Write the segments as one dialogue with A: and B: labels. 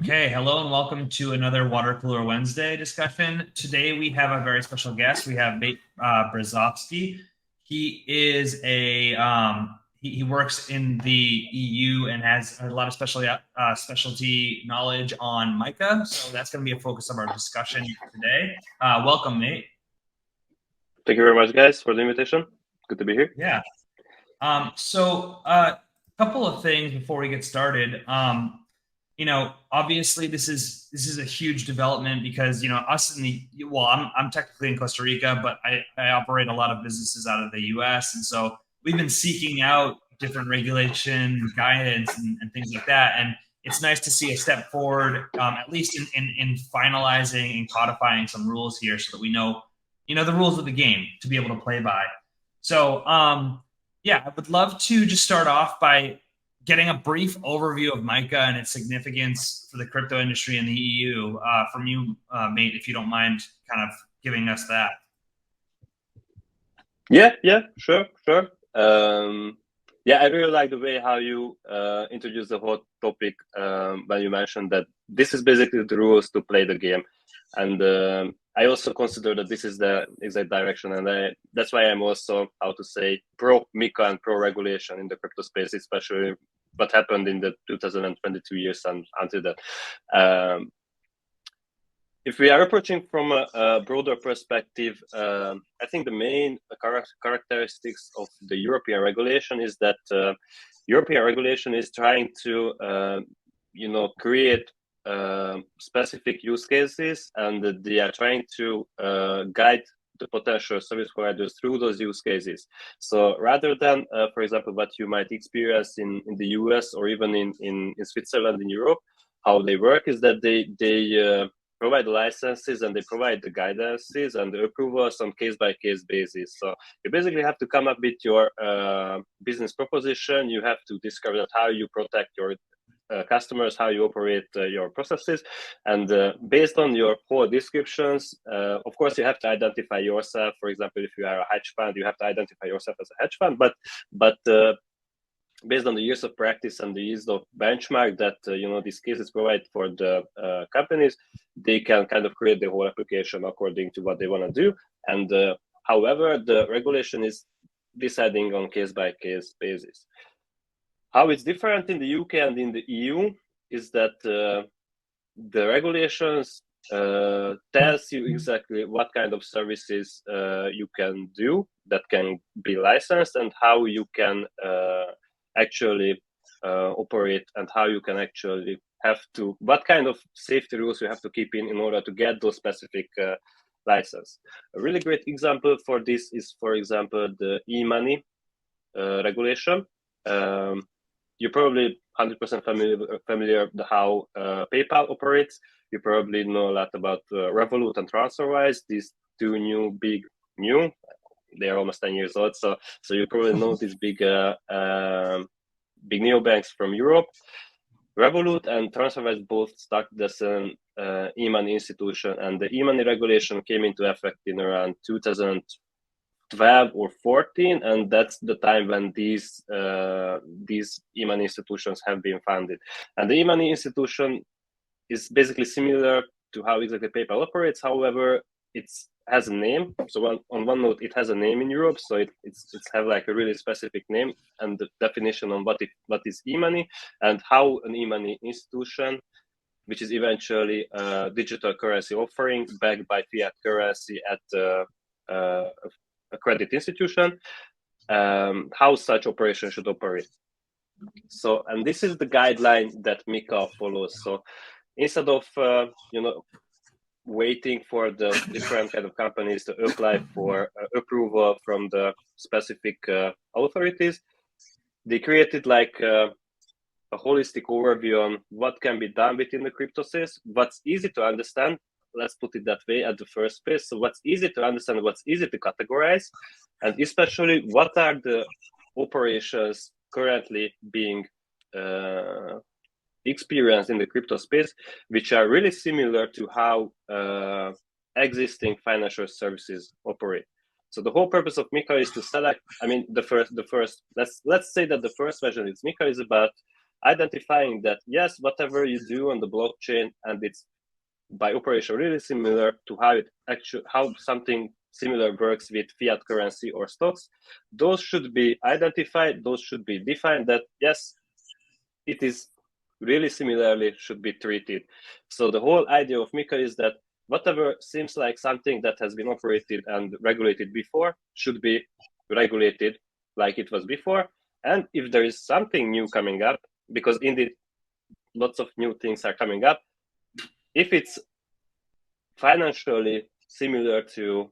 A: Okay, hello and welcome to another Water Cooler Wednesday discussion. Today we have a very special guest. We have Mate Brezovszki. He is he works in the EU and has a lot of specialty knowledge on MiCA. So that's going to be a focus of our discussion today. Welcome, Mate.
B: Thank you very much, guys, for the invitation. Good to be here.
A: Yeah. A couple of things before we get started. Obviously this is a huge development because, us I'm technically in Costa Rica, but I operate a lot of businesses out of the US. And so we've been seeking out different regulation guidance and things like that. And it's nice to see a step forward, at least in finalizing and codifying some rules here so that we know, the rules of the game to be able to play by. So, I would love to just start off by getting a brief overview of MiCA and its significance for the crypto industry in the EU from you, Mate, if you don't mind kind of giving us that.
B: Yeah, sure. I really like the way how you introduced the whole topic when you mentioned that this is basically the rules to play the game. And I also consider that this is the exact direction, and that's why I'm also, pro MiCA and pro regulation in the crypto space, especially what happened in the 2022 years and until that. If we are approaching from a broader perspective, I think the main characteristics of the European regulation is that European regulation is trying to, create specific use cases, and they are trying to guide the potential service providers through those use cases. So rather than, for example, what you might experience in the US or even in Switzerland, in Europe, how they work is that they provide the licenses and they provide the guidances and the approvals on case-by-case basis. So you basically have to come up with your business proposition. You have to discover that how you protect your customers, how you operate your processes, and based on your core descriptions, of course, you have to identify yourself. For example, if you are a hedge fund, you have to identify yourself as a hedge fund. But based on the years of practice and the years of benchmark that these cases provide for the companies, they can kind of create the whole application according to what they want to do. And however, the regulation is deciding on case-by-case basis. How it's different in the UK and in the EU is that the regulations tells you exactly what kind of services you can do that can be licensed, and how you can actually operate, and how you can actually what kind of safety rules you have to keep in order to get those specific license. A really great example for this is, for example, the e-money regulation. You're probably 100% familiar with how PayPal operates. You probably know a lot about Revolut and TransferWise. These two big they're almost 10 years old. So you probably know these big neobanks from Europe. Revolut and TransferWise both started as an e-money institution, and the e-money regulation came into effect in around 2012 or 14, and that's the time when these e-money institutions have been founded. And the e-money institution is basically similar to how exactly PayPal operates. However, it has a name. So on one note, it has a name in Europe, so it's have like a really specific name and the definition on what is e-money and how an e-money institution, which is eventually a digital currency offering backed by fiat currency at a credit institution, how such operation should operate. So, and this is the guideline that MiCA follows. So instead of waiting for the different kind of companies to apply for approval from the specific authorities, they created like a holistic overview on what can be done within the crypto space, what's easy to understand. Let's put it that way at the first place. So what's easy to understand, what's easy to categorize, and especially what are the operations currently being experienced in the crypto space, which are really similar to how existing financial services operate. So the whole purpose of MiCA is to select, the first, let's say that the first version is MiCA is about identifying that, yes, whatever you do on the blockchain and it's by operation really similar to how something similar works with fiat currency or stocks, those should be identified, those should be defined that, yes, it is really similarly should be treated. So the whole idea of MiCA is that whatever seems like something that has been operated and regulated before should be regulated like it was before. And if there is something new coming up, because indeed lots of new things are coming up, if it's financially similar to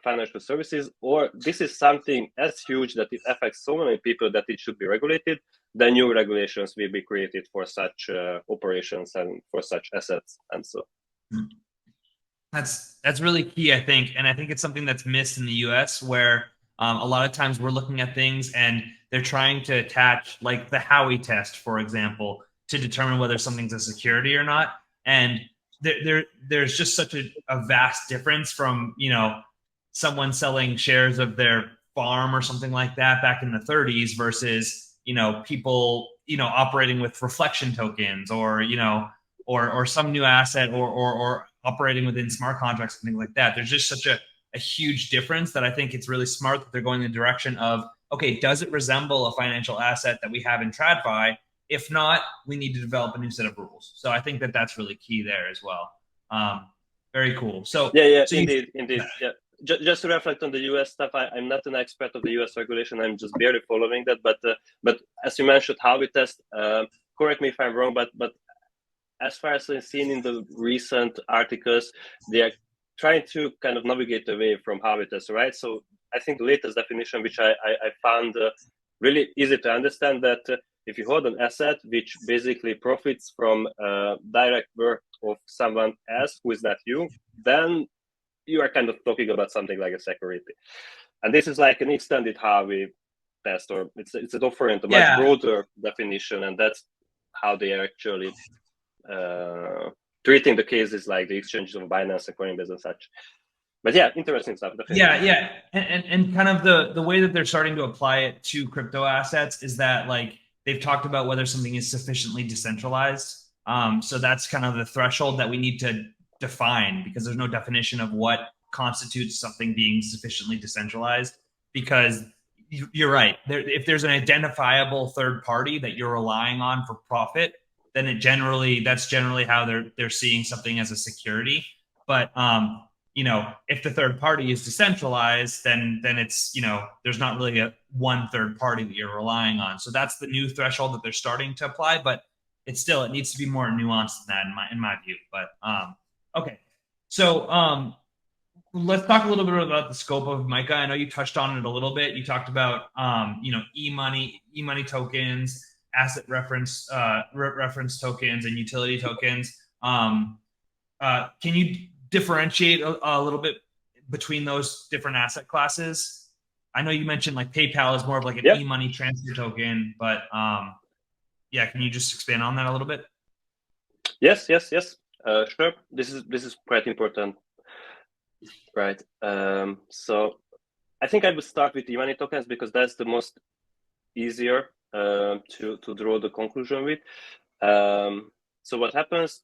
B: financial services, or this is something as huge that it affects so many people that it should be regulated, then new regulations will be created for such operations and for such assets and so.
A: That's really key, I think. And I think it's something that's missed in the US, where a lot of times we're looking at things and they're trying to attach like the Howey test, for example, to determine whether something's a security or not. And there's just such a vast difference from, you know, someone selling shares of their farm or something like that back in the 30s versus, you know, people, you know, operating with reflection tokens or, you know, or some new asset or operating within smart contracts and things like that. There's just such a huge difference that I think it's really smart that they're going in the direction of, okay, does it resemble a financial asset that we have in TradFi? If not, we need to develop a new set of rules. So I think that that's really key there as well. Very cool. So so
B: indeed. Yeah. Just to reflect on the US stuff, I'm not an expert of the US regulation. I'm just barely following that. But as you mentioned, Howey test. Correct me if I'm wrong, but as far as I've seen in the recent articles, they are trying to kind of navigate away from Howey test, right? So I think the latest definition, which I found really easy to understand, that if you hold an asset which basically profits from direct work of someone else who is not you, then you are kind of talking about something like a security. And this is like an extended Howey test, or it's a different, a much broader definition, and that's how they are actually treating the cases like the exchanges of Binance and Coinbase and such. But yeah, interesting stuff. Definitely.
A: Yeah. And kind of the way that they're starting to apply it to crypto assets is that like they've talked about whether something is sufficiently decentralized. So that's kind of the threshold that we need to define, because there's no definition of what constitutes something being sufficiently decentralized. Because you're right, if there's an identifiable third party that you're relying on for profit, then that's generally how they're seeing something as a security. But you know, if the third party is decentralized, then it's, you know, there's not really one third party that you're relying on. So that's the new threshold that they're starting to apply, but it needs to be more nuanced than that in my view. But okay, so let's talk a little bit about the scope of MiCA. I know you touched on it a little bit. You talked about you know, e-money tokens, asset reference tokens, and utility tokens. Can you differentiate a little bit between those different asset classes? I know you mentioned like PayPal is more of like an e-money transfer token, but yeah, can you just expand on that a little bit?
B: Yes. Sure. This is quite important, right? So I think I would start with e-money tokens because that's the most easier to draw the conclusion with. So what happens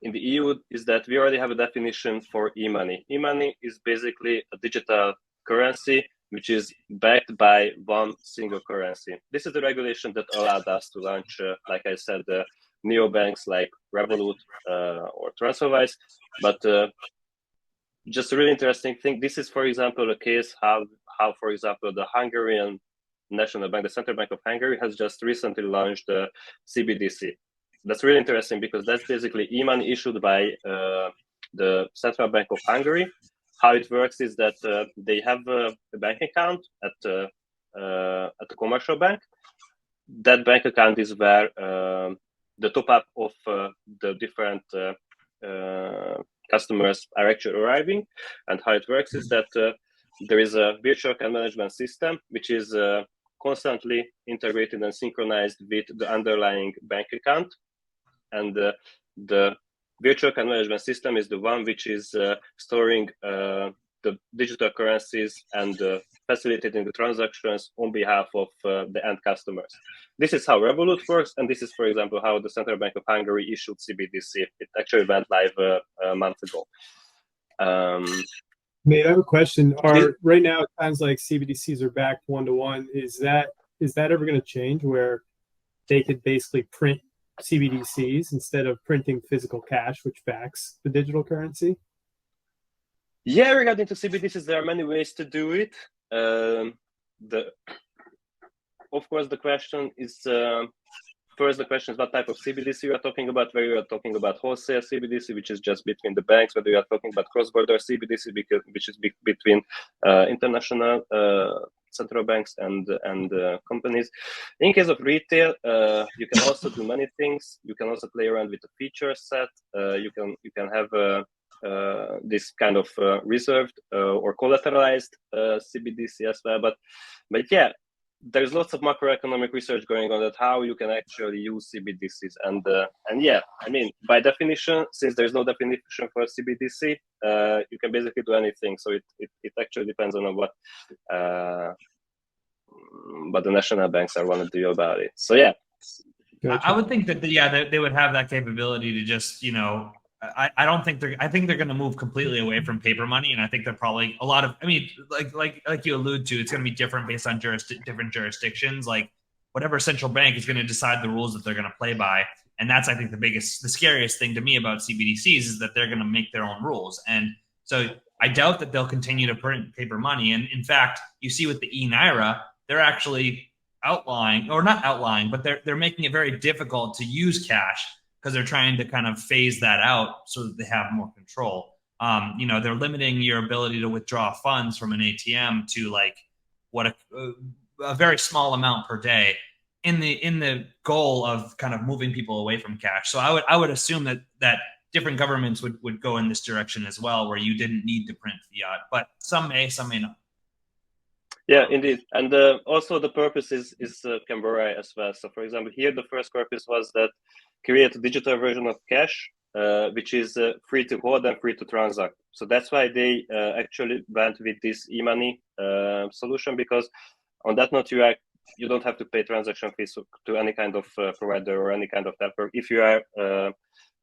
B: in the EU is that we already have a definition for e-money. E-money is basically a digital currency which is backed by one single currency. This is the regulation that allowed us to launch, like I said, the neobanks like Revolut or TransferWise. But just a really interesting thing, this is, for example, a case how for example, the Hungarian National Bank, the Central Bank of Hungary, has just recently launched the CBDC. That's really interesting because that's basically e-money issued by the Central Bank of Hungary. How it works is that they have a bank account at a commercial bank. That bank account is where the top up of the different customers are actually arriving. And how it works is that there is a virtual account management system which is constantly integrated and synchronized with the underlying bank account. And the virtual account management system is the one which is storing the digital currencies and facilitating the transactions on behalf of the end customers. This is how Revolut works, and this is, for example, how the Central Bank of Hungary issued CBDC. It actually went live a month ago.
C: Mate, I have a question. Right now, it sounds like CBDCs are backed 1-to-1. Is that ever going to change where they could basically print CBDCs instead of printing physical cash, which backs the digital currency?
B: Yeah, regarding to CBDCs, there are many ways to do it. Of course, the question is first, the question is what type of CBDC you are talking about, whether you are talking about wholesale CBDC, which is just between the banks, whether you are talking about cross-border CBDC, which is between international central banks and companies. In case of retail, you can also do many things. You can also play around with the feature set. You can have this kind of reserved or collateralized CBDC as well. But yeah, there's lots of macroeconomic research going on that how you can actually use CBDCs, and yeah, I mean, by definition, since there's no definition for CBDC, you can basically do anything. So it actually depends on what the national banks are want to do about it. So yeah,
A: gotcha. I would think that they would have that capability to just, you know, I don't think I think they're going to move completely away from paper money, and I think they're probably a lot of. I mean, like you allude to, it's going to be different based on different jurisdictions. Like whatever central bank is going to decide the rules that they're going to play by, and that's I think the scariest thing to me about CBDCs is that they're going to make their own rules, and so I doubt that they'll continue to print paper money. And in fact, you see with the e-Naira, they're actually outlawing, or not outlawing, but they're making it very difficult to use cash, because they're trying to kind of phase that out so that they have more control. You know, they're limiting your ability to withdraw funds from an ATM to like what a very small amount per day in the goal of kind of moving people away from cash. So I would assume that different governments would go in this direction as well, where you didn't need to print fiat, but some may not.
B: Yeah, indeed. And also the purpose is can vary as well. So for example, here the first purpose was that create a digital version of cash, which is free to hold and free to transact. So that's why they actually went with this e-money solution, because on that note, you don't have to pay transaction fees to any kind of provider or any kind of network if you are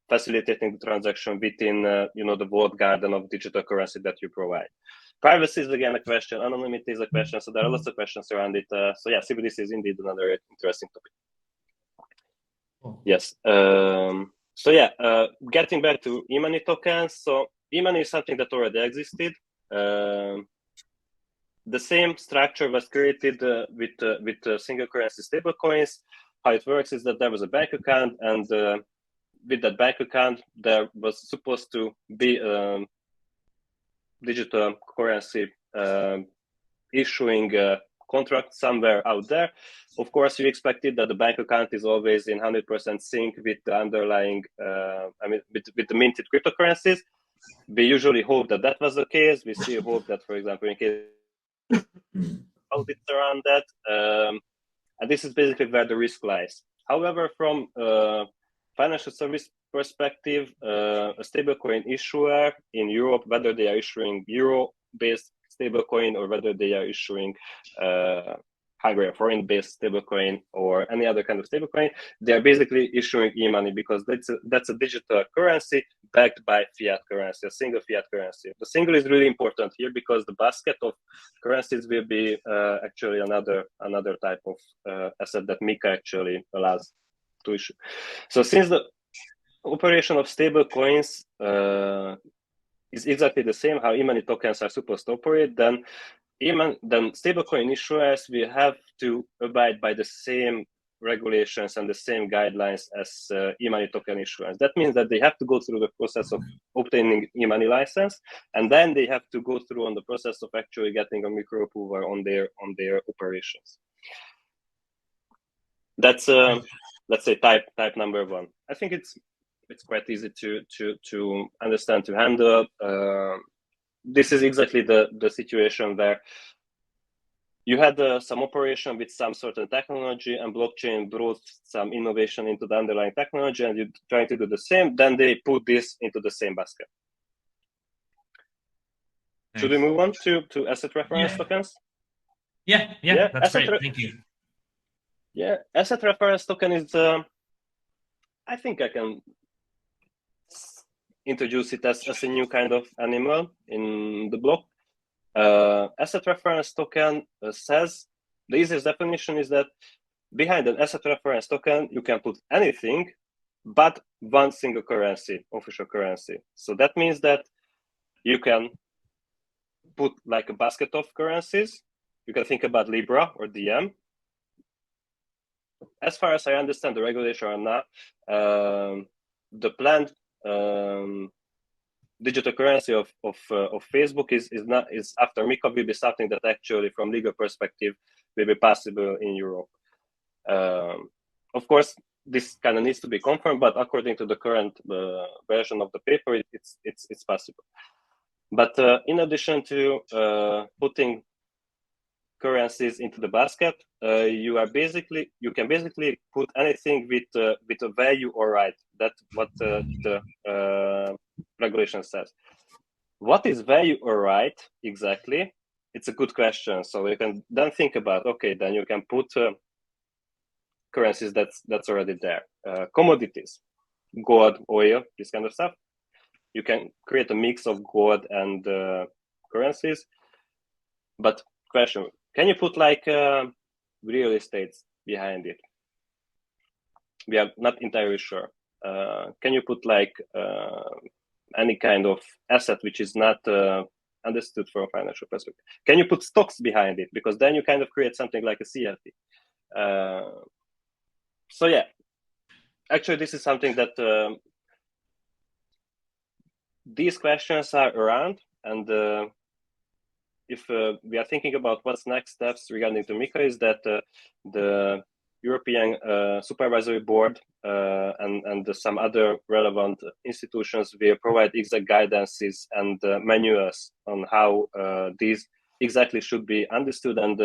B: facilitating the transaction within the walled garden of digital currency that you provide. Privacy is again a question. Anonymity is a question. So there are lots of questions around it. So yeah, CBDC is indeed another interesting topic. Cool. Yes. So yeah, getting back to e-money tokens. So e-money is something that already existed. The same structure was created with single currency stablecoins. How it works is that there was a bank account, and with that bank account, there was supposed to be digital currency issuing contract somewhere out there. Of course, you expected that the bank account is always in 100% sync with the underlying, with the minted cryptocurrencies. We usually hope that was the case. We still hope that, for example, in case audits around that, and this is basically where the risk lies. However, from financial service perspective, a stablecoin issuer in Europe, whether they are issuing euro-based stablecoin or whether they are issuing Hungarian forint-based stablecoin or any other kind of stablecoin, they are basically issuing e-money, because that's a digital currency backed by fiat currency, a single fiat currency. The single is really important here, because the basket of currencies will be actually another type of asset that MiCA actually allows to issue. So since the operation of stable coins is exactly the same how e-money tokens are supposed to operate, then stablecoin issuers will have to abide by the same regulations and the same guidelines as e-money token issuers. That means that they have to go through the process of obtaining e-money license, and then they have to go through on the process of actually getting a micro approval on their operations. That's let's say type number one. I think it's quite easy to understand, to handle. This is exactly the situation where you had some operation with some certain technology, and blockchain brought some innovation into the underlying technology, and you're trying to do the same. Then they put this into the same basket. Should we move on to asset reference tokens?
A: Yeah, that's great. Thank you.
B: Yeah, asset reference token is, I think I can introduce it as a new kind of animal in the block. Asset reference token says, the easiest definition is that behind an asset reference token, you can put anything but one single currency, official currency. So that means that you can put like a basket of currencies. You can think about Libra or DM. As far as I understand the regulation or not, the planned digital currency of Facebook is after MiCA will be something that actually, from legal perspective, will be possible in Europe. Of course, this kind of needs to be confirmed, but according to the current version of the paper, it's possible. But in addition to putting currencies into the basket, you can basically put anything with a value or right. That's what the regulation says. What is value or right exactly? It's a good question. So you can then think about, okay, then you can put currencies that's already there. Commodities, gold, oil, this kind of stuff. You can create a mix of gold and currencies. But question, can you put like real estate behind it? We are not entirely sure. Can you put like any kind of asset which is not understood from a financial perspective? Can you put stocks behind it? Because then you kind of create something like a CFD. So yeah, actually this is something that these questions are around, and if we are thinking about what's next steps regarding to MiCA, is that the European Supervisory Board and some other relevant institutions will provide exact guidances and manuals on how these exactly should be understood, and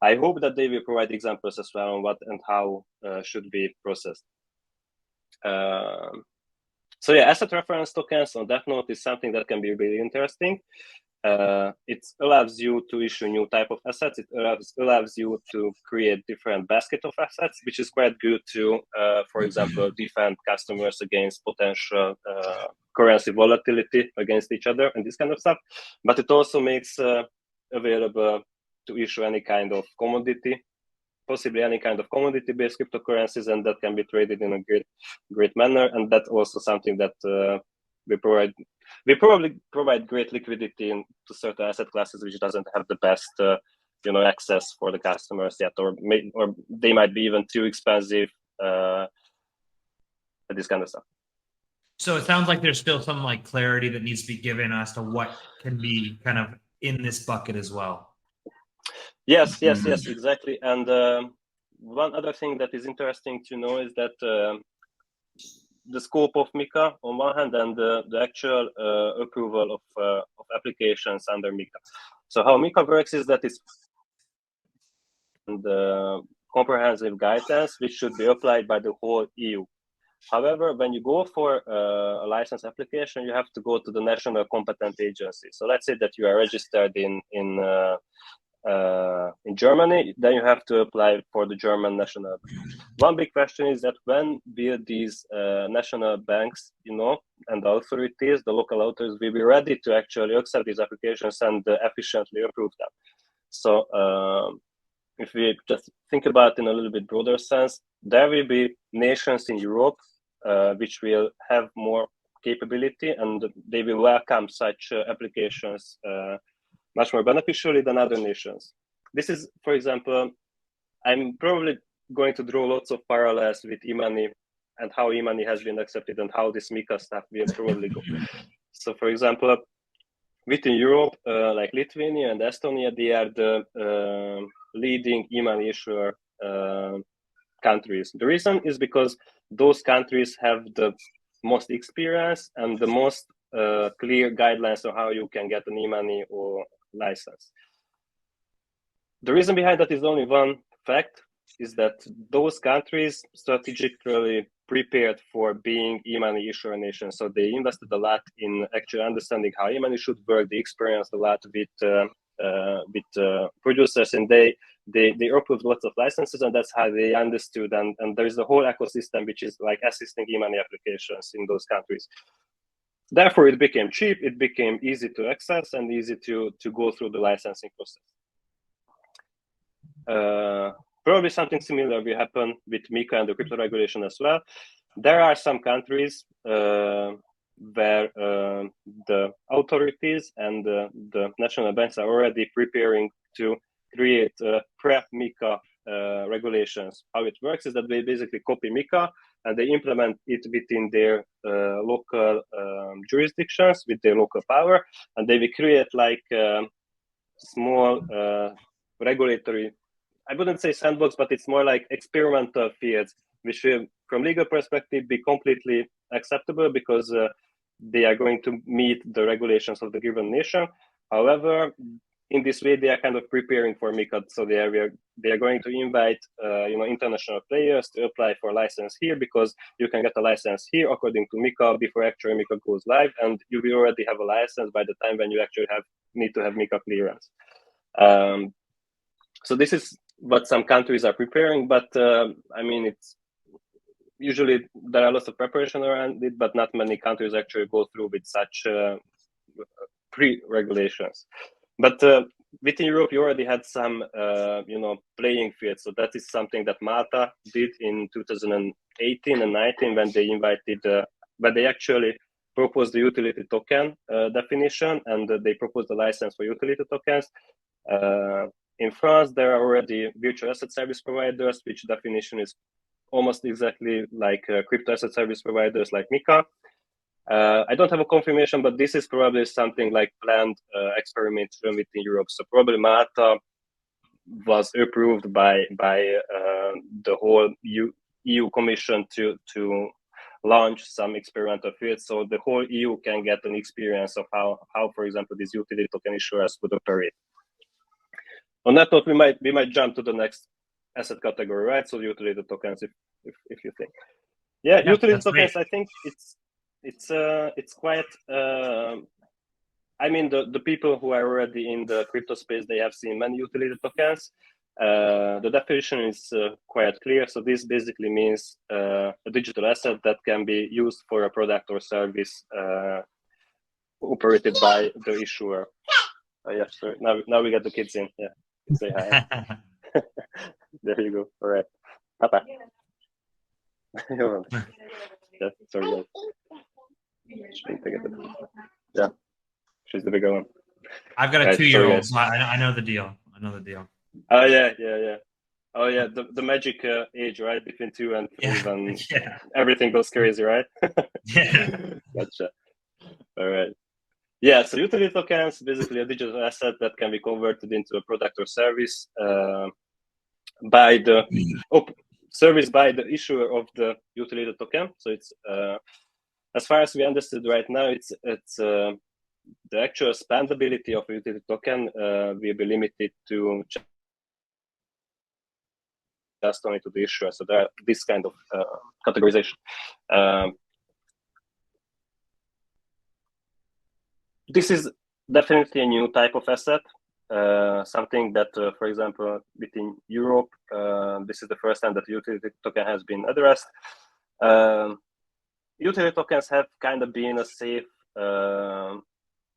B: I hope that they will provide examples as well on what and how should be processed. So yeah, asset reference tokens on that note is something that can be really interesting. It allows you to issue new type of assets. It allows you to create different basket of assets, which is quite good to, for example, defend customers against potential currency volatility against each other and this kind of stuff. But it also makes available to issue any kind of commodity, possibly any kind of commodity-based cryptocurrencies, and that can be traded in a great manner. And that's also something that we probably provide great liquidity into certain asset classes which doesn't have the best access for the customers yet, or they might be even too expensive, this kind of stuff.
A: So it sounds like there's still some like clarity that needs to be given as to what can be kind of in this bucket as well.
B: Yes, exactly. And one other thing that is interesting to know is that the scope of MiCA on one hand, and the actual approval of applications under MiCA. So how MiCA works is that it's the comprehensive guidelines which should be applied by the whole EU. However, when you go for a license application, you have to go to the national competent agency. So let's say that you are registered in Germany, then you have to apply for the German national bank. One big question is that when will these national banks, and the authorities, the local authorities, will be ready to actually accept these applications and efficiently approve them. So if we just think about in a little bit broader sense, there will be nations in Europe which will have more capability, and they will welcome such applications much more beneficially than other nations. This is, for example, I'm probably going to draw lots of parallels with e-money and how e-money has been accepted and how this MiCA stuff will probably go. So, for example, within Europe, like Lithuania and Estonia, they are the leading e-money issuer countries. The reason is because those countries have the most experience and the most clear guidelines on how you can get an e-money or license. The reason behind that is only one fact, is that those countries strategically prepared for being e-money issuer nation. So they invested a lot in actually understanding how e-money should work. They experienced a lot with producers, and they approved lots of licenses, and that's how they understood. And there's a whole ecosystem which is like assisting e-money applications in those countries. Therefore, it became cheap, it became easy to access, and easy to go through the licensing process. Probably something similar will happen with MiCA and the crypto regulation as well. There are some countries where the authorities and the national banks are already preparing to create pre-MiCA regulations. How it works is that they basically copy MiCA and they implement it within their local jurisdictions with their local power, and they will create like small regulatory, I wouldn't say sandbox, but it's more like experimental fields, which will, from legal perspective, be completely acceptable because they are going to meet the regulations of the given nation. However, in this way, they are kind of preparing for MiCA, so they are going to invite international players to apply for a license here, because you can get a license here according to MiCA before actually MiCA goes live, and you will already have a license by the time when you actually need to have MiCA clearance. So this is what some countries are preparing, but I mean, it's usually there are lots of preparation around it, but not many countries actually go through with such pre-regulations. But within Europe, you already had some, playing fields. So that is something that Malta did in 2018 and 19 when they invited, when they actually proposed the utility token definition, and they proposed a license for utility tokens. In France, there are already virtual asset service providers, which definition is almost exactly like crypto asset service providers like MiCA. I don't have a confirmation, but this is probably something like planned experimentation within Europe. So probably Malta was approved by the whole EU Commission to launch some experimental fields, so the whole EU can get an experience of how for example, these utility token issuers would operate. On that note, we might jump to the next asset category, right? So utility tokens, if you think, yeah utility tokens, great. I think it's quite. I mean, the people who are already in the crypto space, they have seen many utility tokens. The definition is quite clear. So this basically means a digital asset that can be used for a product or service operated by the issuer. Yeah, sorry. Now we got the kids in. Yeah, say hi. There you go. All right, Papa. Yeah, sorry guys. Yeah, she's the bigger one.
A: I've got a 2-year-old, so I know the deal.
B: Oh yeah. Oh yeah, the magic age, right? Between 2 and 3, when everything goes crazy, right?
A: Yeah.
B: Gotcha. All right. Yeah, so utility tokens, basically a digital asset that can be converted into a product or service by the issuer of the utility token. So it's as far as we understood right now, it's the actual spendability of a utility token will be limited to just only to the issuer. So there are this kind of categorization. This is definitely a new type of asset, something that, for example, within Europe, this is the first time that the utility token has been addressed. Utility tokens have kind of been a safe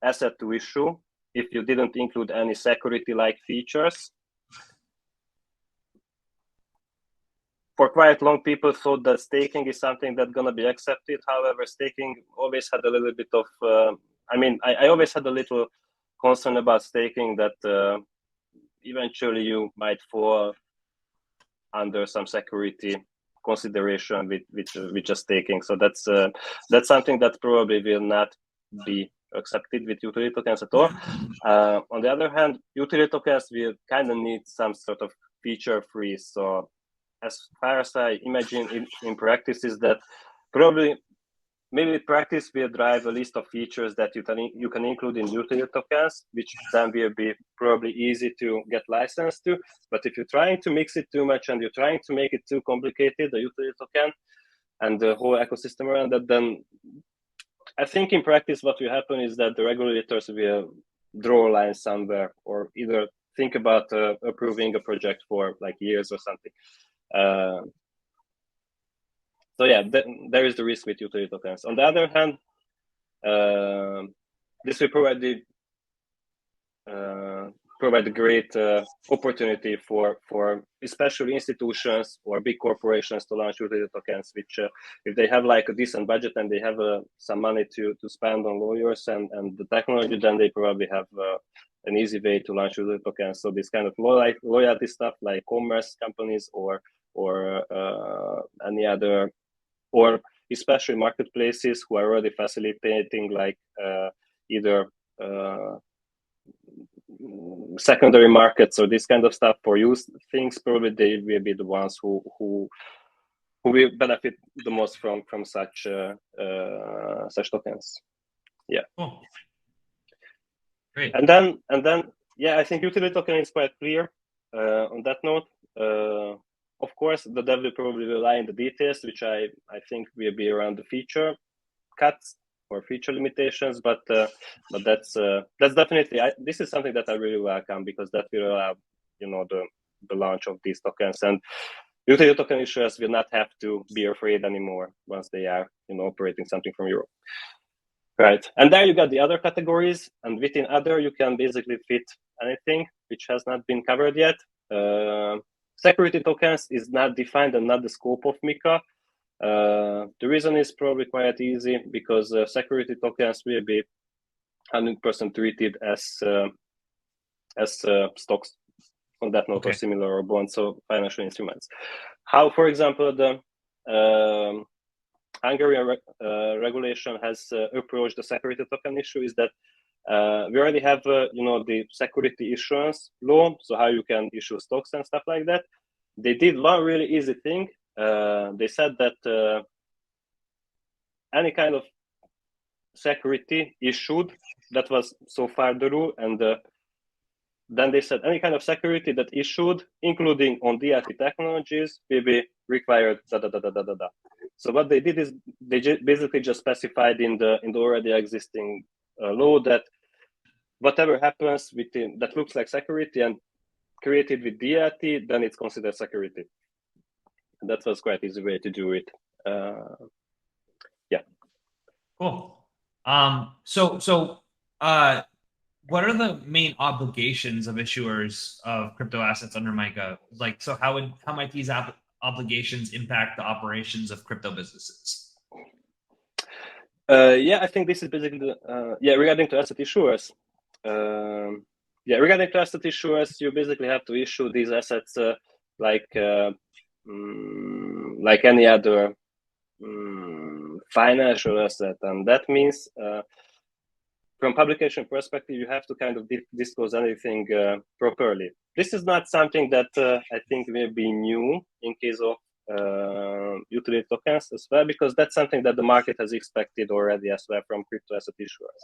B: asset to issue if you didn't include any security-like features. For quite long, people thought that staking is something that's going to be accepted. However, staking always had a little bit of, I always had a little concern about staking, that eventually you might fall under some security consideration with just staking. So that's something that probably will not be accepted with utility tokens at all. On the other hand, utility tokens will kind of need some sort of feature freeze. So as far as I imagine in practice is that probably maybe practice will drive a list of features that you can include in utility tokens, which then will be probably easy to get licensed to. But if you're trying to mix it too much and you're trying to make it too complicated, the utility token, and the whole ecosystem around that, then I think in practice what will happen is that the regulators will draw a line somewhere, or either think about approving a project for like years or something. So yeah, there is the risk with utility tokens. On the other hand, this will provide a great opportunity for especially institutions or big corporations to launch utility tokens, which if they have like a decent budget and they have some money to spend on lawyers and the technology, then they probably have an easy way to launch utility tokens. So this kind of loyalty stuff like commerce companies or any other, or especially marketplaces who are already facilitating like either secondary markets or this kind of stuff for use things, probably they will be the ones who will benefit the most from such tokens. Yeah.
A: Cool. Great.
B: And then yeah, I think utility token is quite clear on that note. Of course, the dev will probably rely on the details, which I think will be around the feature cuts or feature limitations, but that's definitely this is something that I really welcome, because that will allow the launch of these tokens, and utility token issuers will not have to be afraid anymore once they are operating something from Europe. Right, and there you got the other categories, and within other you can basically fit anything which has not been covered yet. Security tokens is not defined and not the scope of MiCA. The reason is probably quite easy, because security tokens will be 100% treated as stocks on that note, or similar, or bonds, so financial instruments. How, for example, the Hungarian regulation has approached the security token issue is that we already have the security issuance law, so how you can issue stocks and stuff like that. They did one really easy thing. They said that any kind of security issued, that was so far the rule, and then they said any kind of security that issued, including on DLT technologies, will be required. So what they did is they basically just specified in the already existing law that whatever happens within that looks like security and created with DLT, then it's considered security. And that was quite easy way to do it. Yeah.
A: Cool. What are the main obligations of issuers of crypto assets under MiCA? Like, so how might these obligations impact the operations of crypto businesses?
B: Yeah, I think this is basically regarding to asset issuers. Regarding to asset issuers, you basically have to issue these assets like any other financial asset, and that means from publication perspective, you have to kind of disclose anything properly. This is not something that I think will be new in case of utility tokens as well, because that's something that the market has expected already as well from crypto asset issuers.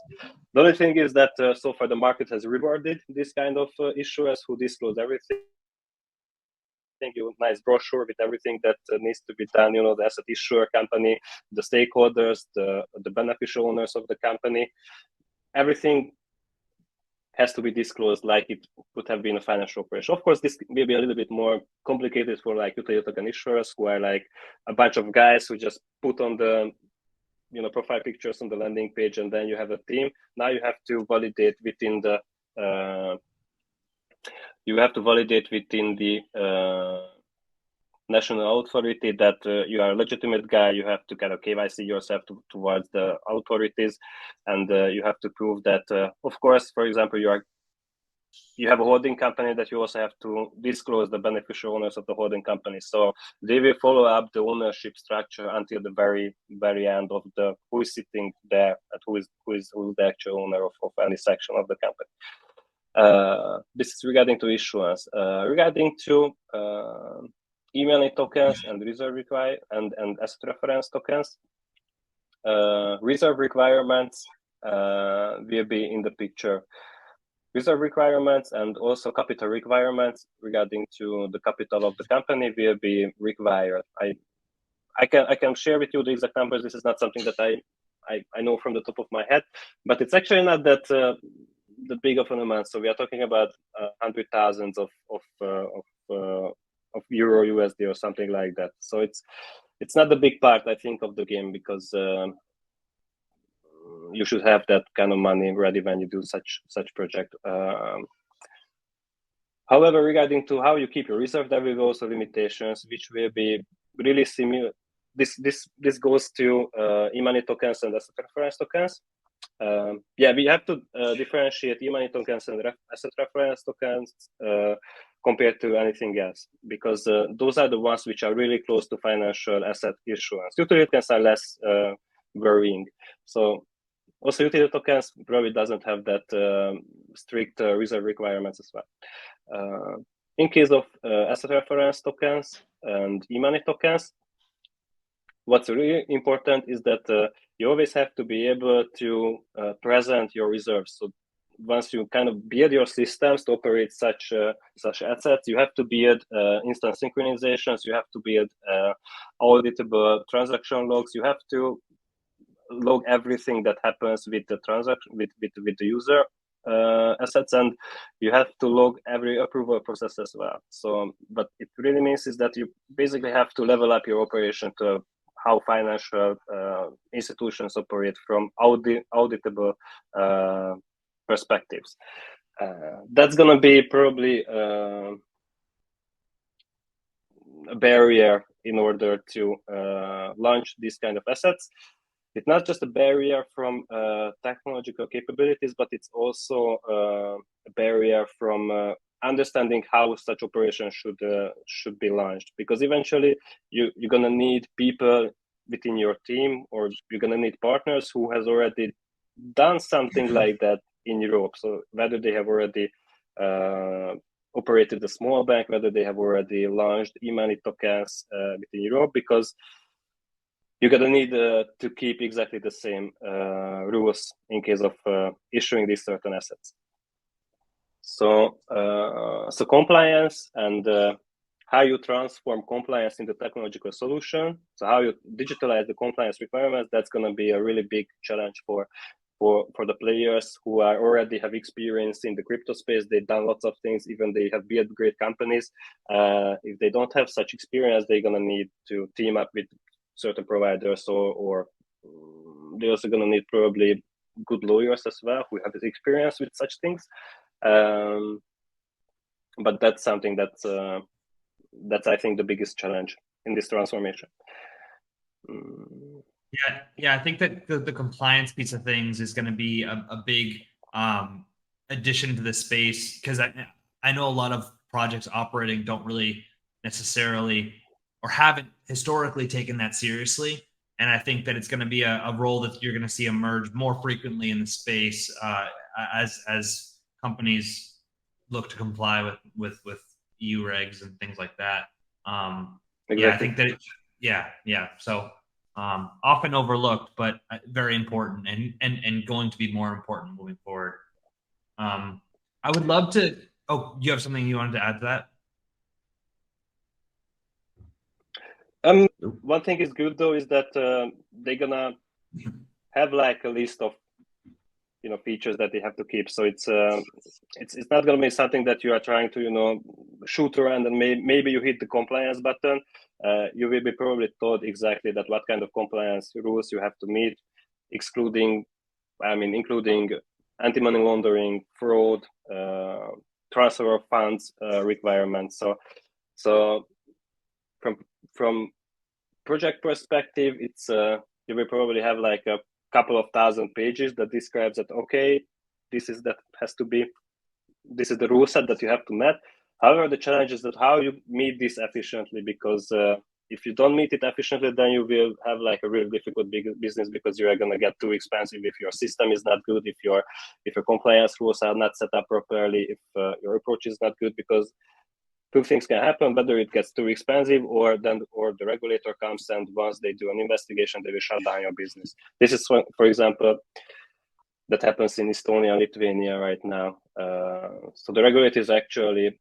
B: The only thing is that so far the market has rewarded this kind of issuers who disclose everything. Nice brochure with everything that needs to be done, the asset issuer company, the stakeholders, the beneficial owners of the company. Everything has to be disclosed like it would have been a financial operation. Of course, this may be a little bit more complicated for like utility token issuers, who are like a bunch of guys who just put on the profile pictures on the landing page, and then you have a team. Now you have to validate within the national authority that you are a legitimate guy. You have to kind of KYC yourself towards the authorities, and you have to prove that, of course, for example, you have a holding company, that you also have to disclose the beneficial owners of the holding company. So they will follow up the ownership structure until the very, very end of who is sitting there and who is the actual owner of any section of the company. This is regarding to issuance. Regarding to emailing tokens and reserve and asset reference tokens, reserve requirements will be in the picture. Reserve requirements and also capital requirements regarding to the capital of the company will be required. I can share with you the exact numbers. This is not something that I know from the top of my head, but it's actually not that the big of an amount. So we are talking about hundred thousands of euro USD or something like that. So it's not the big part, I think, of the game, because you should have that kind of money ready when you do such project. However, regarding to how you keep your reserve, there will be also limitations, which will be really similar. This goes to e-money tokens and asset reference tokens. Yeah, we have to differentiate e-money tokens and asset reference tokens compared to anything else, because those are the ones which are really close to financial asset issuance. Utility tokens are less worrying. So also utility tokens probably doesn't have that strict reserve requirements as well. In case of asset reference tokens and e-money tokens, what's really important is that you always have to be able to present your reserves. So once you kind of build your systems to operate such assets, you have to build instant synchronizations, you have to build auditable transaction logs, you have to log everything that happens with the transaction, with the user assets, and you have to log every approval process as well. So, but it really means is that you basically have to level up your operation to how financial institutions operate from auditable perspectives. That's going to be probably a barrier in order to launch these kind of assets. It's not just a barrier from technological capabilities, but it's also a barrier from understanding how such operations should be launched. Because eventually you're gonna need people within your team, or you're gonna need partners who has already done something like that in Europe. So whether they have already operated a small bank, whether they have already launched e-money tokens within Europe, because you're gonna need to keep exactly the same rules in case of issuing these certain assets. So, so compliance and how you transform compliance into technological solution. So how you digitalize the compliance requirements, that's gonna be a really big challenge for the players who are already have experience in the crypto space. They've done lots of things, even they have built great companies. If they don't have such experience, they're gonna need to team up with certain providers, or they're also going to need probably good lawyers as well who have experience with such things. But that's something that's I think the biggest challenge in this transformation.
A: Yeah, I think that the compliance piece of things is going to be a big addition to the space, because I know a lot of projects operating don't really necessarily or haven't historically taken that seriously. And I think that it's going to be a role that you're going to see emerge more frequently in the space as companies look to comply with EU regs and things like that. Exactly. Yeah, I think that yeah. So often overlooked, but very important, and going to be more important moving forward. I would love to. Oh, you have something you wanted to add to that?
B: One thing is good though is that they're gonna have like a list of features that they have to keep. So it's not gonna be something that you are trying to shoot around and maybe you hit the compliance button. You will be probably told exactly that what kind of compliance rules you have to meet, including anti-money laundering, fraud, transfer of funds requirements. So from project perspective, it's you will probably have like a couple of thousand pages that describes that, okay, this is the rule set that you have to meet. However, the challenge is that how you meet this efficiently, because if you don't meet it efficiently, then you will have like a really difficult business, because you are going to get too expensive if your system is not good, if your compliance rules are not set up properly, if your approach is not good, because two things can happen: whether it gets too expensive, or the regulator comes and once they do an investigation, they will shut down your business. This is, for example, that happens in Estonia and Lithuania right now. So the regulator is actually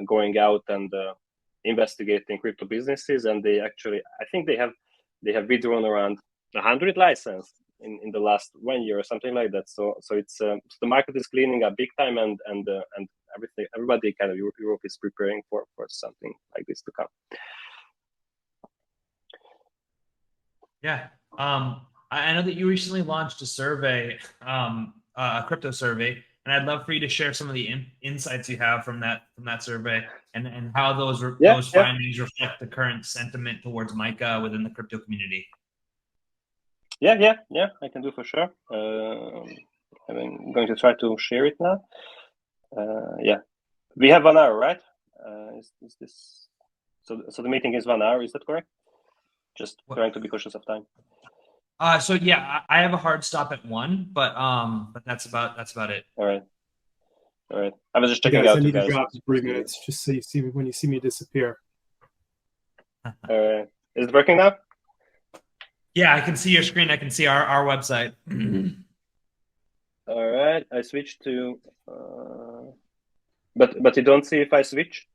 B: going out and investigating crypto businesses, and I think they have they have withdrawn around 100 licenses in the last 1 year or something like that. So it's the market is cleaning up big time, and everybody kind of Europe is preparing for something like this to come.
A: Yeah. I know that you recently launched a survey, a crypto survey, and I'd love for you to share some of the insights you have from that survey, and how those findings reflect the current sentiment towards MiCA within the crypto community.
B: Yeah, I can do for sure. I'm going to try to share it now. Yeah, we have 1 hour, right? Is this so? The meeting is 1 hour. Is that correct? Just trying to be cautious of time.
A: So yeah, I have a hard stop at 1, but that's about it.
B: All right. I was just checking
C: guys,
B: out.
C: I need
B: to
C: drop in 3 minutes, just so you see when you see me disappear.
B: All right. Is it working now?
A: Yeah, I can see your screen. I can see our website.
B: All right. I switched to, but you don't see if I switch,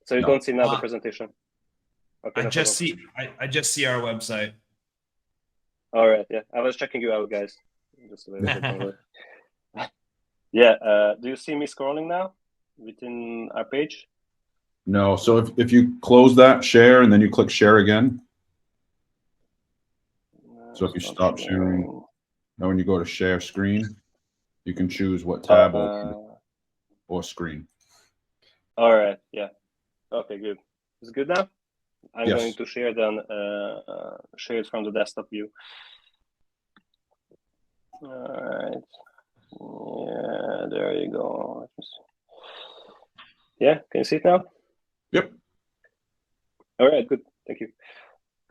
B: so you don't see now the presentation. Okay.
A: I just see our website.
B: All right. Yeah, I was checking you out, guys. Just a little bit. Yeah. Do you see me scrolling now within our page?
D: No. So if you close that share and then you click share again. So if you stop sharing, now when you go to share screen, you can choose what tab or screen.
B: All right. Yeah. Okay. Good. It's good now. I'm going to share then. Share it from the desktop view. All right. Yeah. There you go. Yeah. Can you see it now?
D: Yep.
B: All right. Good. Thank you.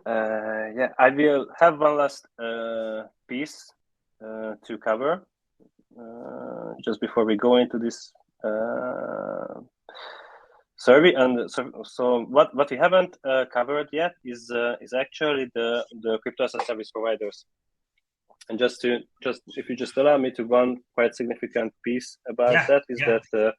B: Yeah, I will have one last piece to cover just before we go into this survey. And so what we haven't covered yet is actually the crypto as a service providers. And just if you just allow me to one quite significant piece about that is that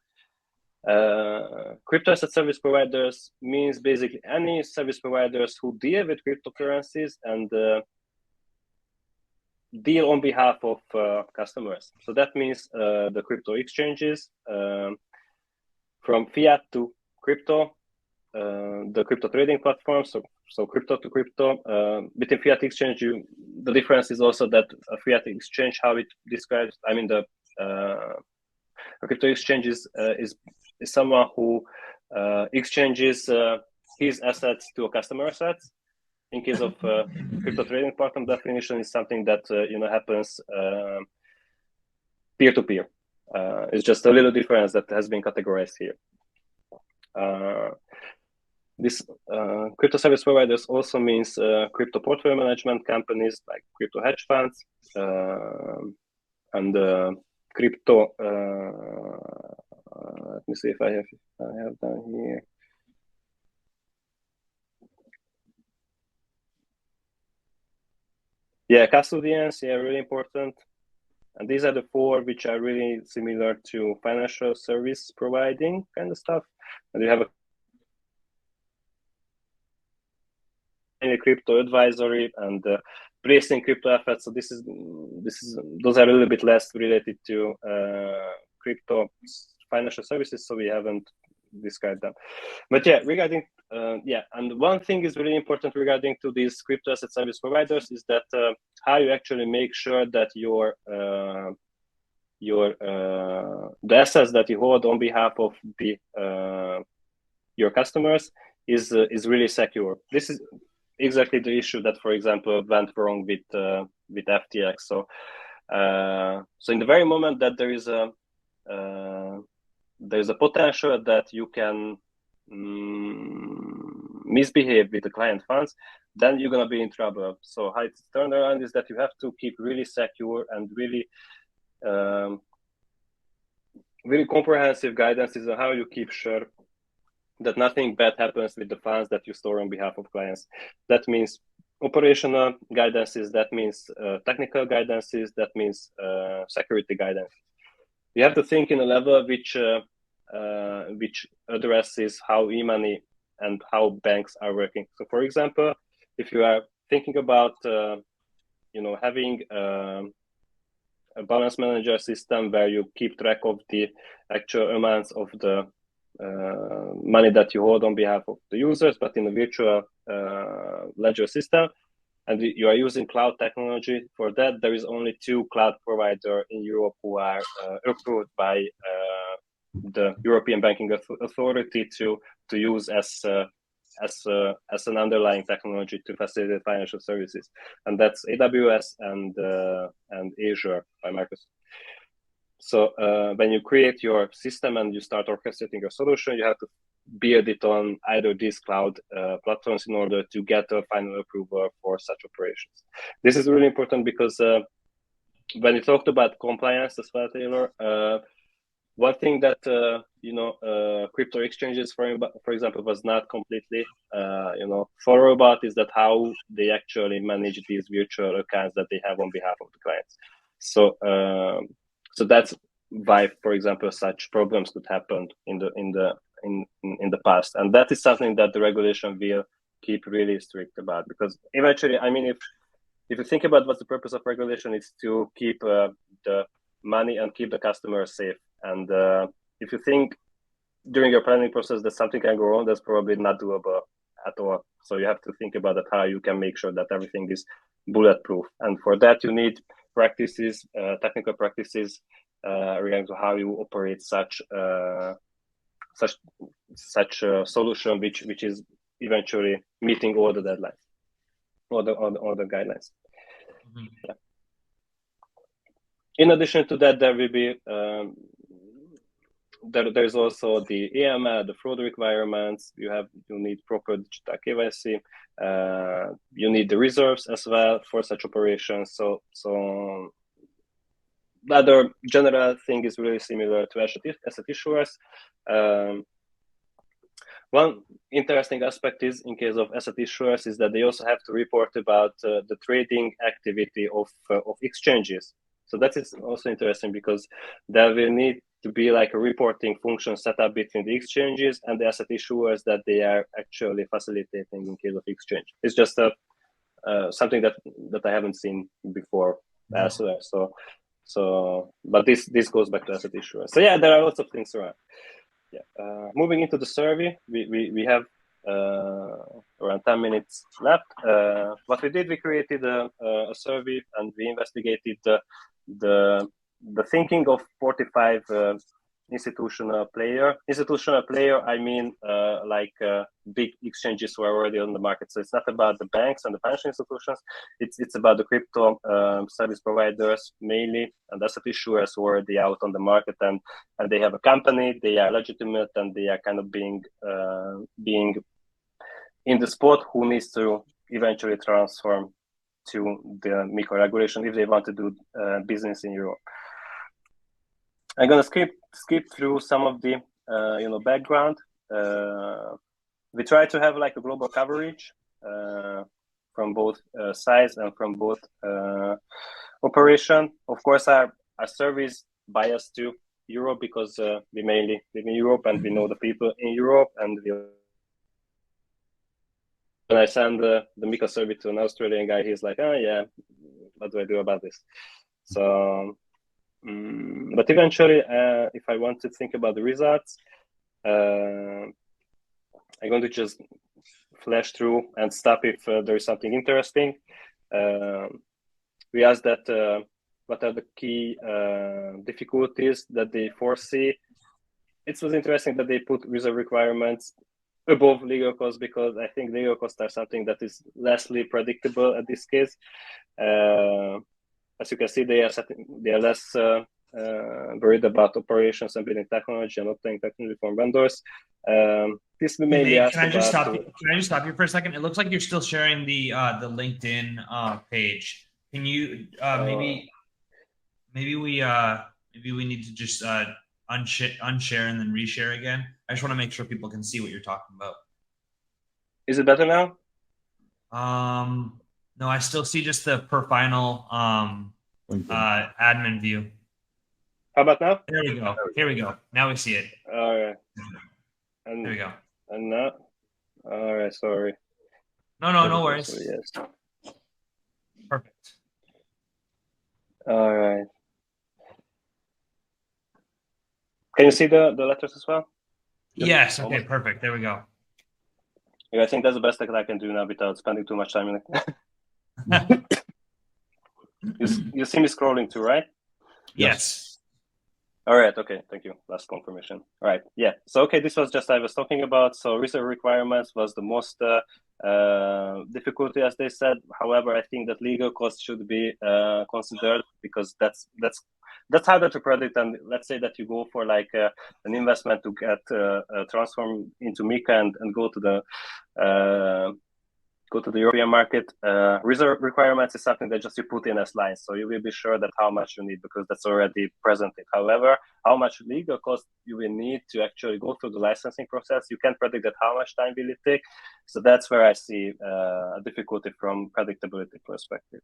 B: crypto as a service providers means basically any service providers who deal with cryptocurrencies and deal on behalf of customers. So that means the crypto exchanges from fiat to crypto, the crypto trading platforms, so crypto to crypto. Between fiat exchange, the difference is also that a fiat exchange, how it describes, I mean, a crypto exchange is someone who exchanges his assets to a customer assets. In case of crypto trading platform, definition is something that happens peer to peer. It's just a little difference that has been categorized here. This crypto service providers also means crypto portfolio management companies like crypto hedge funds and crypto. Let me see if I have down here. Yeah, custodians, yeah, really important. And these are the 4 which are really similar to financial service providing kind of stuff. And you have a crypto advisory and placing crypto assets. So this is those are a little bit less related to crypto financial services, so we haven't described them. But yeah, regarding and one thing is really important regarding to these crypto asset service providers is that how you actually make sure that the assets that you hold on behalf of your customers is really secure. This is exactly the issue that, for example, went wrong with FTX. So in the very moment that there is a potential that you can misbehave with the client funds, then you're gonna be in trouble. So how it's turned around is that you have to keep really secure and really really comprehensive guidances on how you keep sure that nothing bad happens with the funds that you store on behalf of clients. That means operational guidances, that means technical guidances, that means security guidance. You have to think in a level which addresses how e-money and how banks are working. So for example, if you are thinking about having a balance manager system where you keep track of the actual amounts of the money that you hold on behalf of the users, but in a virtual ledger system, and you are using cloud technology for that. There is only 2 cloud providers in Europe who are approved by the European Banking Authority to use as an underlying technology to facilitate financial services, and that's AWS and Azure by Microsoft. So when you create your system and you start orchestrating your solution, you have to build it on either these cloud platforms in order to get a final approval for such operations. This is really important because when you talked about compliance as well, Taylor, one thing that crypto exchanges, for example, was not completely thorough about is that how they actually manage these virtual accounts that they have on behalf of the clients. So that's why, for example, such problems could happen in the past, and that is something that the regulation will keep really strict about, because eventually, I mean, if you think about what's the purpose of regulation, it's to keep the money and keep the customer safe. And if you think during your planning process that something can go wrong, that's probably not doable at all. So you have to think about that, how you can make sure that everything is bulletproof. And for that, you need practices, technical practices regarding to how you operate such a solution, which is eventually meeting all the deadlines, all the guidelines. Mm-hmm. Yeah. In addition to that, there will be there's also the AML, the fraud requirements. You need proper digital KYC. You need the reserves as well for such operations. So the other general thing is really similar to asset issuers. One interesting aspect is, in case of asset issuers, is that they also have to report about the trading activity of exchanges. So that is also interesting, because there will need to be like a reporting function set up between the exchanges and the asset issuers that they are actually facilitating in case of exchange. It's just something that I haven't seen before elsewhere. So, but this goes back to asset issuers. So yeah, there are lots of things around. Yeah. Moving into the survey, we have around 10 minutes left. What we did, we created a survey and we investigated the thinking of 45 institutional player. Institutional player, I mean like big exchanges who are already on the market. So it's not about the banks and the financial institutions. It's about the crypto service providers mainly, and asset issuers who are already out on the market, and they have a company, they are legitimate, and they are kind of being in the spot who needs to eventually transform to the MiCA regulation if they want to do business in Europe. I'm gonna skip through some of the background. We try to have like a global coverage from both sides and from both operation. Of course, our survey is biased to Europe because we mainly live in Europe and we know the people in Europe. And when I send the MiCA survey to an Australian guy, he's like, "Oh yeah, what do I do about this?" So. But eventually, if I want to think about the results, I'm going to just flash through and stop if there is something interesting. We asked that what are the key difficulties that they foresee. It was interesting that they put reserve requirements above legal costs, because I think legal costs are something that is lessly predictable at this case. As you can see, they are less worried about operations and building technology and obtaining technology from vendors. This we mainly asked
A: Can I just stop you for a second? It looks like you're still sharing the LinkedIn page. Can you maybe we need to just unshare and then reshare again? I just want to make sure people can see what you're talking about.
B: Is it better now?
A: No, I still see just the per final admin view.
B: How about now?
A: There we go. Here we go. Now we see it.
B: All right.
A: There we go.
B: And now? All right. Sorry.
A: No worries.
B: Yes. All right. Can you see the letters as well?
A: Yes. Okay. Perfect. There we go.
B: Yeah, I think that's the best that I can do now without spending too much time in it. You see me scrolling too, right?
A: Yes.
B: All right. Okay. Thank you. Last confirmation. All right. Yeah. So, okay, this was just I was talking about. So reserve requirements was the most difficulty, as they said. However, I think that legal costs should be considered because that's harder to predict. And let's say that you go for like an investment to get transformed into MiCA and go to the European market. Reserve requirements is something that just you put in as lines, so you will be sure that how much you need because that's already presented. However, how much legal cost you will need to actually go through the licensing process, you can't predict that how much time will it take. So that's where I see a difficulty from predictability perspective.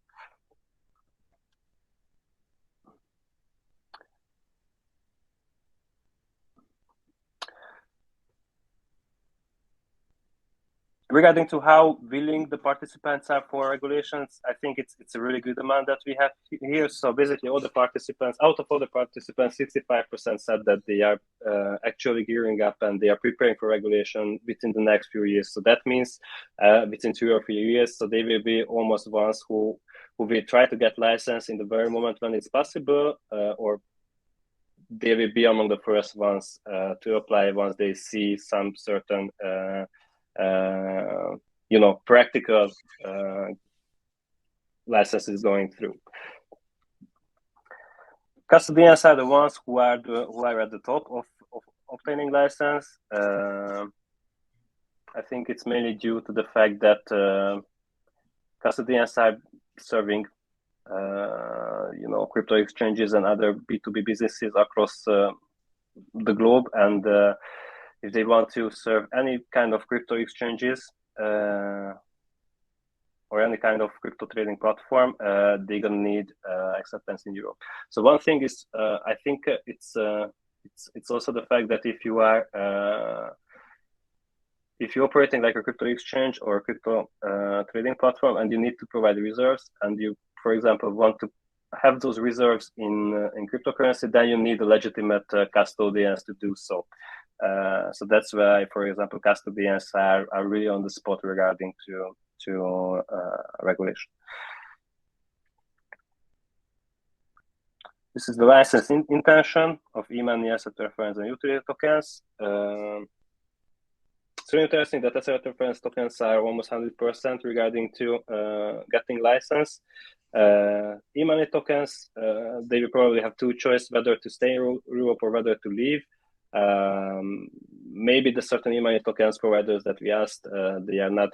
B: Regarding to how willing the participants are for regulations, I think it's a really good amount that we have here. So basically, out of all the participants, 65% said that they are actually gearing up and they are preparing for regulation within the next few years. So that means within 2 or 3 years. So they will be almost ones who will try to get license in the very moment when it's possible, or they will be among the first ones to apply once they see some certain practical licenses going through. Custodians are the ones who are at the top of obtaining license. I think it's mainly due to the fact that custodians are serving crypto exchanges and other B2B businesses across the globe, and if they want to serve any kind of crypto exchanges or any kind of crypto trading platform, they're gonna need acceptance in Europe. So one thing is, I think it's also the fact that if you are operating like a crypto exchange or a crypto trading platform and you need to provide reserves, and you, for example, want to have those reserves in cryptocurrency, then you need a legitimate custodians to do so. So that's why, for example, custodians are really on the spot regarding to regulation. This is the license intention of e-money, asset reference, and utility tokens. It's really interesting that asset reference tokens are almost 100% regarding to getting license. E-money tokens, they will probably have two choices, whether to stay in Europe or whether to leave. Maybe the certain e-money tokens providers that we asked, they are not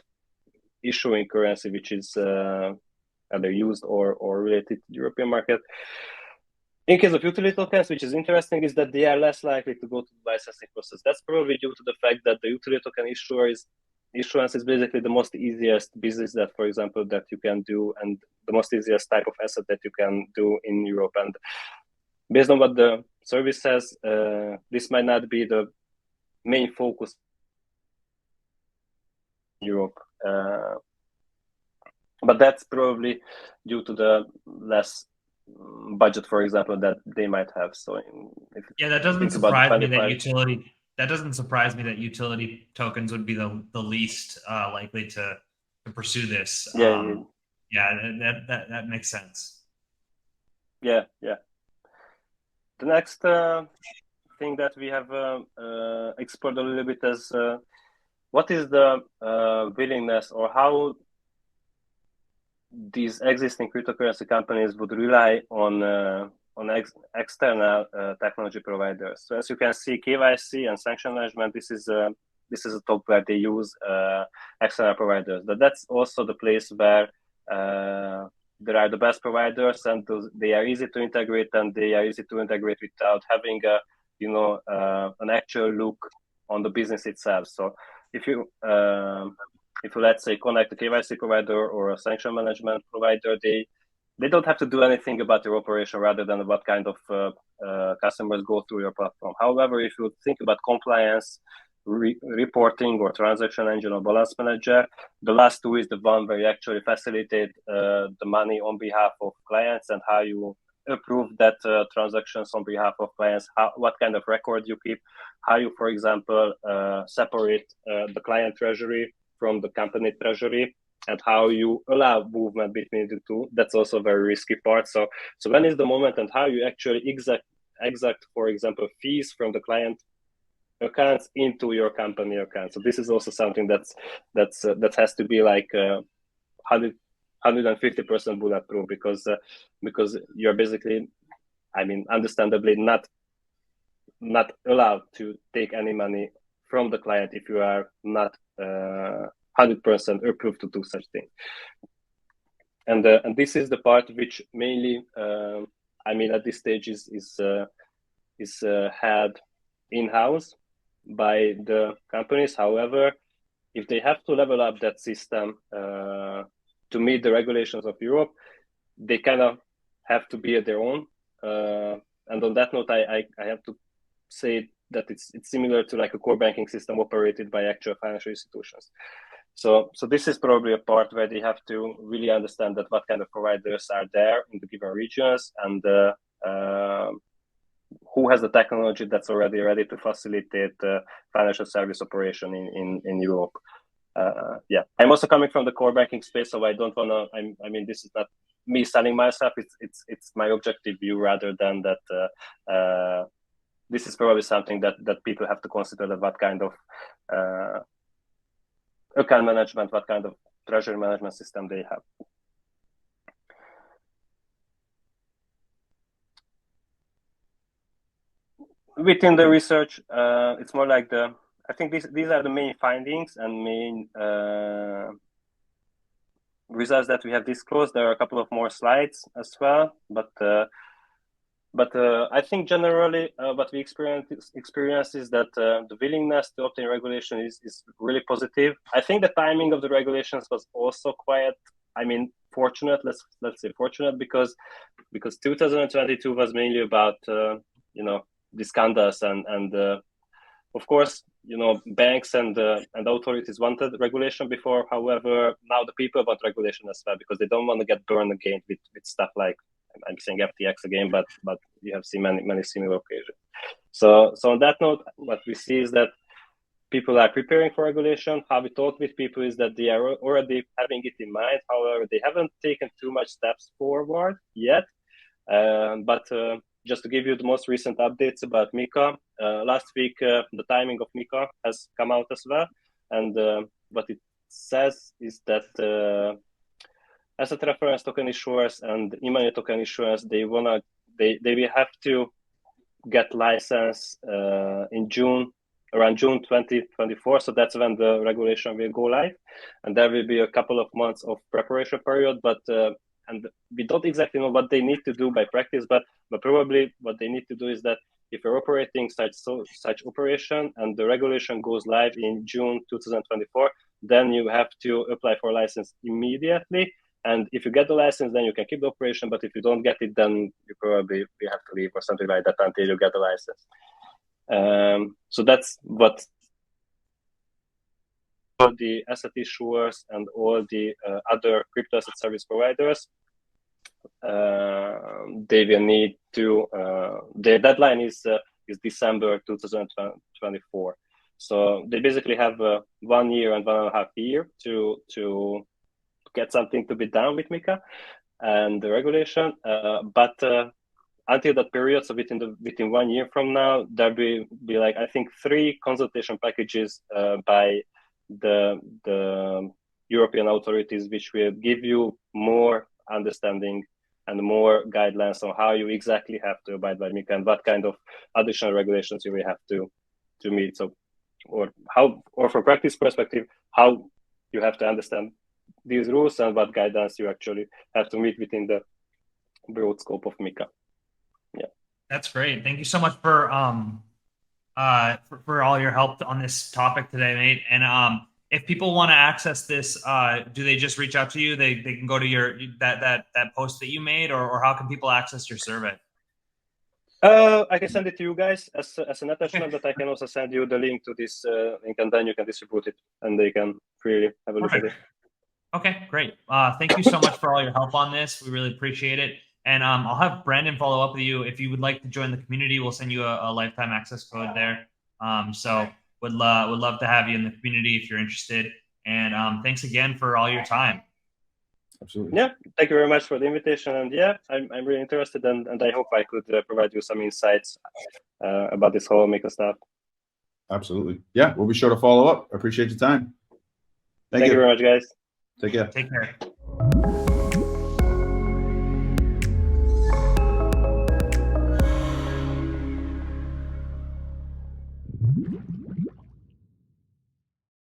B: issuing currency which is either used or related to the European market. In case of utility tokens, which is interesting, is that they are less likely to go to the licensing process. That's probably due to the fact that the utility token issuance is basically the most easiest business that, for example, that you can do, and the most easiest type of asset that you can do in Europe. And based on what the service says, this might not be the main focus in Europe. But that's probably due to the less budget, for example, that they might have. So
A: that doesn't surprise me that surprise me that utility tokens would be the least likely to pursue this. That makes sense.
B: Yeah. The next thing that we have explored a little bit is what is the willingness, or how these existing cryptocurrency companies would rely on external technology providers. So as you can see, KYC and sanction management, this is a top where they use external providers. But that's also the place where there are the best providers, and they are easy to integrate, and they are easy to integrate without having an actual look on the business itself. So if you let's say connect a KYC provider or a sanction management provider, they don't have to do anything about your operation rather than what kind of customers go through your platform. However, if you think about compliance, reporting, or transaction engine or balance manager, the last two is the one where you actually facilitate the money on behalf of clients and how you approve that transactions on behalf of clients, what kind of record you keep, how you, for example, separate the client treasury from the company treasury, and how you allow movement between the two. That's also a very risky part. So when is the moment, and how you actually exact, for example, fees from the client accounts into your company account. So this is also something that has to be like 150% bulletproof, because you're basically, I mean, understandably not allowed to take any money from the client if you are not 100% approved to do such thing. And this is the part which mainly, I mean, at this stage is had in-house by the companies. However, if they have to level up that system to meet the regulations of Europe, they kind of have to be at their own. And on that note, I have to say that it's similar to like a core banking system operated by actual financial institutions. So this is probably a part where they have to really understand that what kind of providers are there in the given regions, and who has the technology that's already ready to facilitate financial service operation in Europe. Yeah, I'm also coming from the core banking space, so I don't want to. I mean, this is not me selling myself. It's my objective view rather than that. This is probably something that people have to consider, that what kind of account management, what kind of treasury management system they have. Within the research, it's more like I think these are the main findings and main results that we have disclosed. There are a couple of more slides as well, but I think generally what we experience is that the willingness to obtain regulation is really positive. I think the timing of the regulations was also quite, I mean, fortunate. Let's say fortunate, because 2022 was mainly about the scandals and of course, banks and authorities wanted regulation before. However, now the people want regulation as well, because they don't want to get burned again with stuff like, I'm saying FTX again, but you have seen many similar occasions. So on that note, what we see is that people are preparing for regulation. How we talk with people is that they are already having it in mind. However, they haven't taken too much steps forward yet. But just to give you the most recent updates about MiCA, last week the timing of MiCA has come out as well, and what it says is that asset reference token issuers and e-money token issuers, they will have to get license in around June 2024. So that's when the regulation will go live, and there will be a couple of months of preparation period. But and we don't exactly know what they need to do by practice, but probably what they need to do is that if you're operating such operation and the regulation goes live in June 2024, then you have to apply for a license immediately. And if you get the license, then you can keep the operation. But if you don't get it, then you probably have to leave or something like that until you get the license. So that's what all the asset issuers and all the other crypto asset service providers, they will need to. Their deadline is December 2024. So they basically have 1 year and 1.5 years to get something to be done with MiCA and the regulation. But until that period, so within 1 year from now, there will be like, I think, 3 consultation packages by the European authorities, which will give you more understanding and more guidelines on how you exactly have to abide by MiCA and what kind of additional regulations you will have to meet. So, or from practice perspective, how you have to understand these rules and what guidance you actually have to meet within the broad scope of MiCA. Yeah,
A: that's great. Thank you so much for all your help on this topic today, mate. And if people want to access this, do they just reach out to you? They can go to your that post that you made, or how can people access your survey?
B: I can send it to you guys as an attachment, but I can also send you the link to this link, and then you can distribute it, and they can freely have a look at it.
A: Okay, great. Thank you so much for all your help on this. We really appreciate it. And I'll have Brandon follow up with you. If you would like to join the community, we'll send you a lifetime access code there. So would love to have you in the community if you're interested. And thanks again for all your time.
D: Absolutely.
B: Yeah, thank you very much for the invitation. And yeah, I'm really interested, and I hope I could provide you some insights about this whole MiCA stuff.
D: Absolutely. Yeah, we'll be sure to follow up. I appreciate your time. Thank you
B: very much, guys.
D: Take care.
A: Take care.